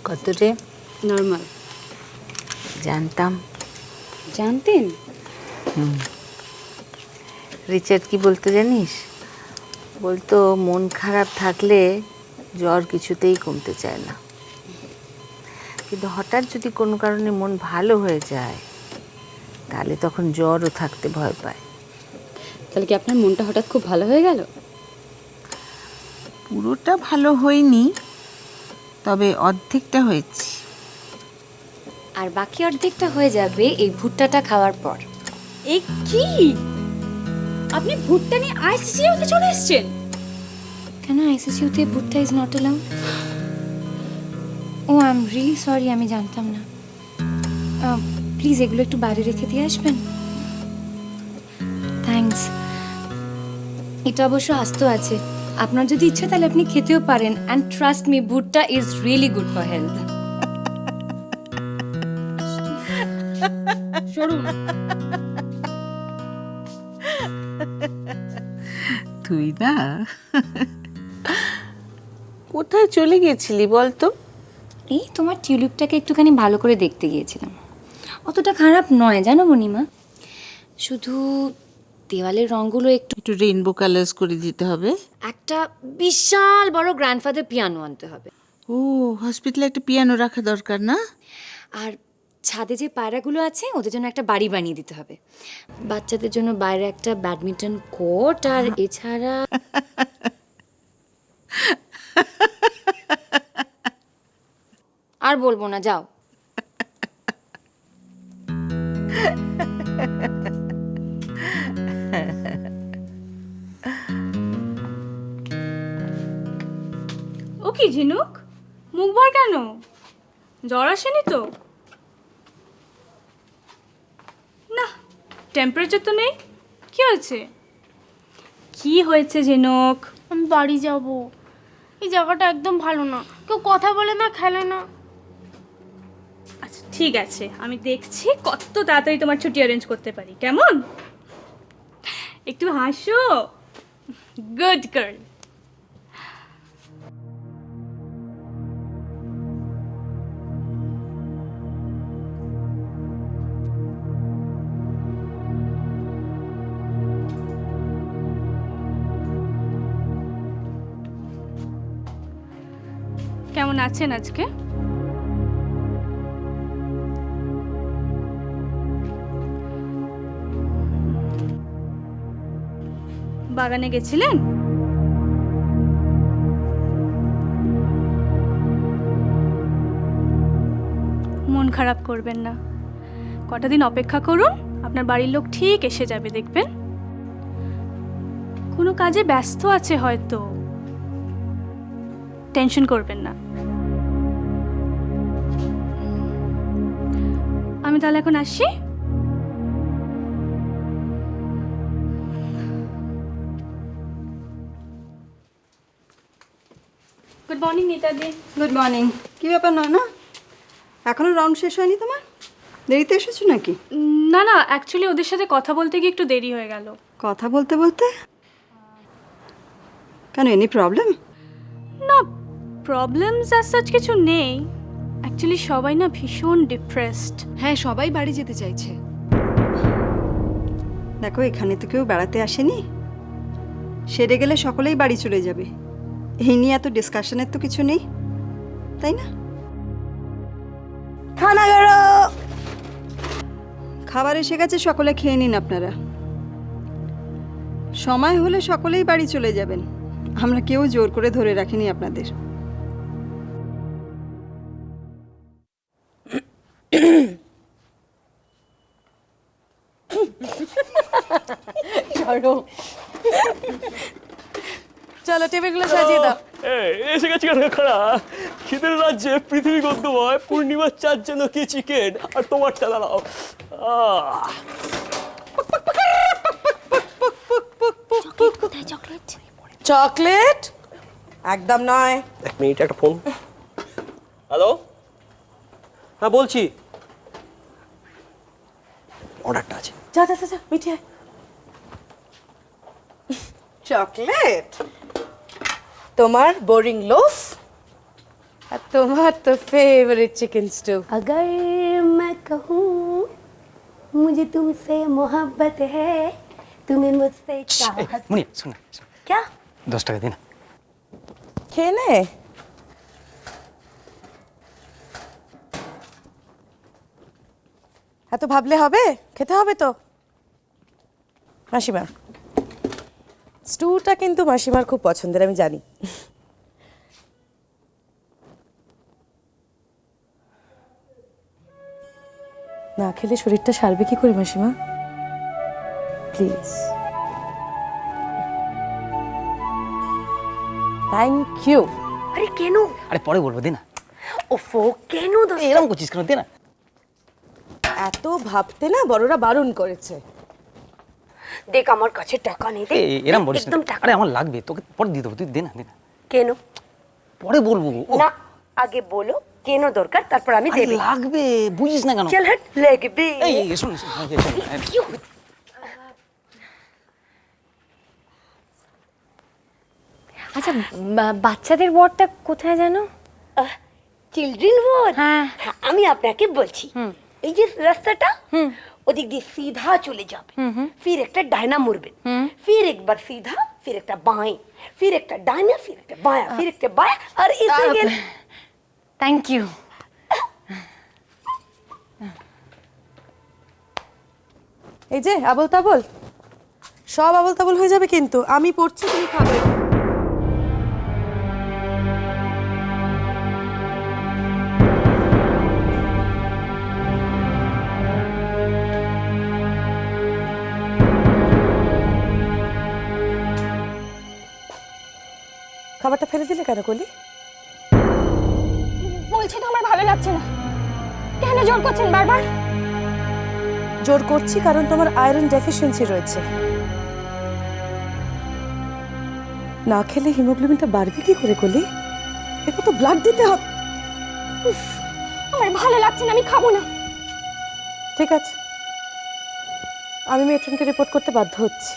কত রে? নর্মাল। জানতাম। জানতেন? রিচার্ড কি বলতো জানিস? বলতো মন খারাপ থাকলে জ্বর কিছুতেই কমতে চায় না, কিন্তু হঠাৎ যদি কোনো কারণে মন ভালো হয়ে যায় তাহলে তখন জ্বরও থাকতে ভয় পায়। তাহলে কি আপনার মনটা হঠাৎ খুব ভালো হয়ে গেল? পুরোটা ভালো হয়নি, তবে অর্ধেকটা হয়েছে। আর বাকি অর্ধেকটা হয়ে যাবে এই ভুট্টাটা খাওয়ার পর। এ কি? আপনি ভুট্টা নিয়ে আইসিইউতে চলে এসেছেন? কেন আইসিইউতে ভুট্টা is not allowed? Oh I am really sorry, আমি জানতাম না। প্লিজ এগুলো একটু বাইরে রেখে দিয়ে আসবেন। থ্যাঙ্কস। এটা অবশ্য আস্ত আছে, আপনার যদি ইচ্ছে তাহলে আপনি খেতেও পারেন। And trust me, bhutta is really good for health. সরুন। তুই না কোথায় চলে গেছিলি বলতো? এই তোমার টিউলিপটাকে একটুখানি ভালো করে দেখতে গিয়েছিলাম। অতটা খারাপ নয় জানো মণিমা, শুধু দেওয়ালের রঙগুলো একটু একটু রেইনবো কালার্স করে দিতে হবে। একটা বিশাল বড় গ্র্যান্ডফাদার পিয়ানো আনতে হবে। ও, হসপিটালে একটা পিয়ানো রাখা দরকার না? আর ছাদে যে পায়রাগুলো আছে ওদের জন্য একটা বাড়ি বানিয়ে দিতে হবে। বাচ্চাদের জন্য বাইরে একটা ব্যাডমিন্টন কোর্ট, আর এছাড়া আর বলবো না, যাও। ও কি ঝিনুক, মুখ ভর কেন? জ্বর আসেনি তো? না, টেম্পারেচার তো নেই। কি হয়েছে? কি হয়েছে ঝিনুক? আমি বাড়ি যাব। এই জায়গাটা একদম ভালো না, কেউ কথা বলে না, খেলে না। আচ্ছা ঠিক আছে, আমি দেখছি কত তাড়াতাড়ি তোমার ছুটি অ্যারেঞ্জ করতে পারি। কেমন? একটু হাসো। Good girl. কেমন আছেন আজকে? বাগানে গেছিলেন? মন খারাপ করবেন না, কটা দিন অপেক্ষা করুন, আপনার বাড়ির লোক ঠিক এসে যাবে, দেখবেন। কোনো কাজে ব্যস্ত আছে হয়তো, টেনশন করবেন না। আমি তাহলে এখন আসি। গুড মর্নিং নেতাদি। Good morning. কী ব্যাপার না এখনো রাউন্ড শেষ হয়নি তোমার? দেরিতে এসেছো নাকি? না না, অ্যাকচুয়ালি ওদের সাথে কথা বলতে গিয়ে একটু দেরি হয়ে গেল। কথা বলতে বলতে কেন, এনি প্রবলেম? না, প্রবলেমস অ্যাজ সাচ কিছু নেই। অ্যাকচুয়ালি সবাই না ভীষণ ডিপ্রেসড। হ্যাঁ, সবাই বাড়ি যেতে চাইছে। দেখো, এখানে তো কেউ বেড়াতে আসেনি, সেরে গেলে সকলেই বাড়ি চলে যাবে। এই নিয়ে এত ডিসকাশনের তো কিছু নেই, তাই না? খানাগাড়ো, খাবার এসে গেছে, সকলে খেয়ে নিন আপনারা। সময় হলে সকলেই বাড়ি চলে যাবেন, আমরা কেউ জোর করে ধরে রাখিনি আপনাদের। চলো টেবিলগুলো সাজিয়ে দাও। এসে গেছি খাড়া। খিদের রাজ্যে পৃথিবী গদ্যময়, পূর্ণিমার চাঁদ যেন কি চিকেন, আর তোমারটা দাঁড়াও। চকলেট একদম নয়। এক মিনিট, একটা ফোন। হ্যালো, হ্যাঁ বলছি, অর্ডারটা আছে। যা যা যা মিঠিয়ে চকলেট, তোমার বোরিং লোফ আর তোমার তো ফেভারিট চিকেন স্টু। अगर मैं कहूँ मुझे तुमसे मोहब्बत है तुम्हें मुझसे चाहत মুনি শোন না, শোন। क्या 10 টাকা দিন। খেয়ে নে। এত ভাবলে হবে, খেতে হবে তো। মাসিমা, স্টুটা কিন্তু মাসিমার খুব পছন্দের, আমি জানি। না খেলে শরীরটা সারবে কি করে মাসিমা? প্লিজ। Thank you. अरे केनो আরে পরে বলবো, দে না। ओफो केनो दो এরকম করছিস কেন, দে না। এত ভাবতে না বড়রা বারণ করেছে। देख আমার কাছে টাকা নেই দে এরকম বলিস না। একদম টাকা আরে আমার লাগবে, তোকে পরে দিয়ে দেবো, তুই দে না, দে না। কেনো পরে বলবো। ও, না আগে বলো কেনো দরকার তারপর আমি আরে দেব লাগবে, বুঝিস না কেন? চল হট লাগবে এই এই, শোন শোন, এই, শোন, এই, क्यों আচ্ছা বাচ্চাদের ওয়ার্ডটা কোথায় জানো? চিলড্রেন ওয়ার্ড হ্যাঁ। আমি আপনাকে বলছি এই যে রাস্তাটা ওদিক দিয়ে সিধা চলে যাবে फिर একটা ডাইনা মুড়বেন फिर एक बार सीधा फिर একটা बाएं फिर একটা ডাইনা फिर একটা बायां फिर একটা बायां और इसे गेल থ্যাংক ইউ। এই যে আবল তাবল, সব আবল তাবল হয়ে যাবে কিন্তু। আমি পড়ছি, তুমি খাবে। খাবারটা ফেলে দিলে কেন কলি? বলছি তো আমার ভালো লাগছে না, কেন জোর করছেন বারবার? জোর করছি কারণ তোমার আয়রন ডেফিসিয়েন্সি রয়েছে। না খেলে হিমোগ্লোবিনটা বাড়বে কি করে কলি? একে তো ব্লাড দিতে হবে। আমার ভালো লাগছে না, আমি খাবো না। ঠিক আছে, আমি মেট্রনকে রিপোর্ট করতে বাধ্য হচ্ছি।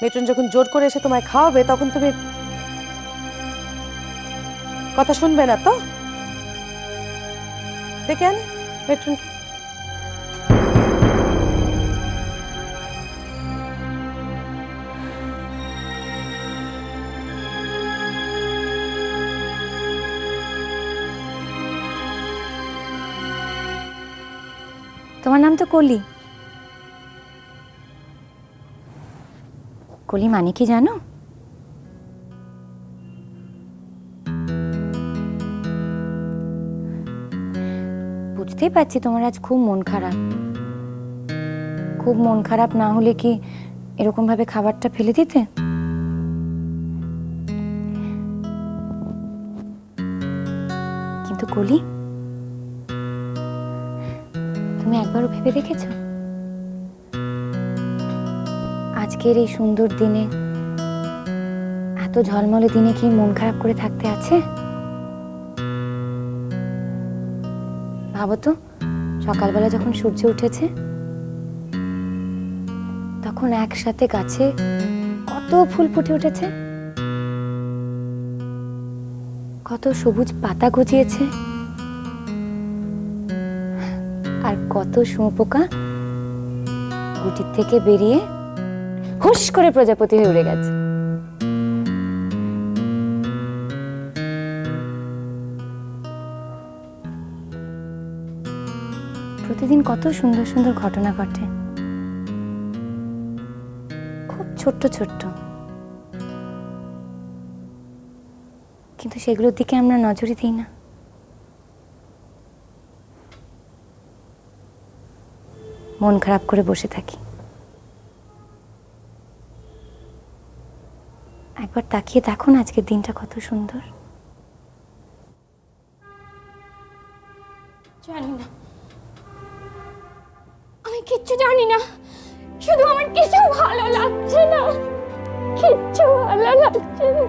মেট্রন যখন জোর করে এসে তোমায় খাওয়াবে তখন তুমি কথা শুনবে না তো? ডেকে আনি মেট্রনকে। তোমার নাম তো কলি। কলি মানে কি জানো? বুঝতেই পারছি তোমার আজ খুব মন খারাপ। খুব মন খারাপ না হলে কি এরকম ভাবে খাবারটা ফেলে দিতে? কিন্তু কলি, তুমি একবারও ভেবে দেখেছো আজকের এই সুন্দর দিনে, এত ঝলমলে দিনে কি মন খারাপ করে থাকতে আছে? ভাবো তো, সকালবেলা যখন সূর্য উঠেছে তখন একসাথে গাছে কত ফুল ফুটে উঠেছে, কত সবুজ পাতা গজিয়েছে, আর কত শুঁয়োপোকা গুটির থেকে বেরিয়ে হুশ করে প্রজাপতি হয়ে উড়ে গেছে। প্রতিদিন কত সুন্দর সুন্দর ঘটনা ঘটে, খুব ছোট্ট ছোট্ট, কিন্তু সেগুলোর দিকে আমরা নজরই দিই না। মন খারাপ করে বসে থাকি। একবার তাকিয়ে দেখো না আজকের দিনটা কত সুন্দর। জানি না, আমি কিচ্ছু জানি না, শুধু আমার কিছু ভালো লাগছে না, কিচ্ছু ভালো লাগছে না।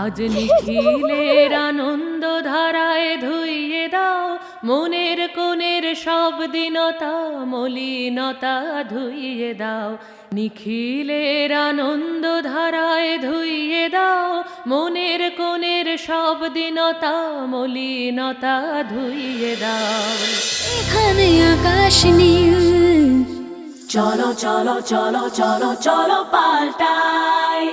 আজ নিখিলের আনন্দ ধারায় ধুইয়ে দাও মনের কোণের সব দীনতা মলিনতা ধুইয়ে দাও। নিখিলের আনন্দ ধারায় ধুইয়ে দাও মনের কোণের সব দীনতা মলিনতা ধুইয়ে দাও। এখানে আকাশ নীল, চলো চলো চলো চলো চলো পাল্টাই।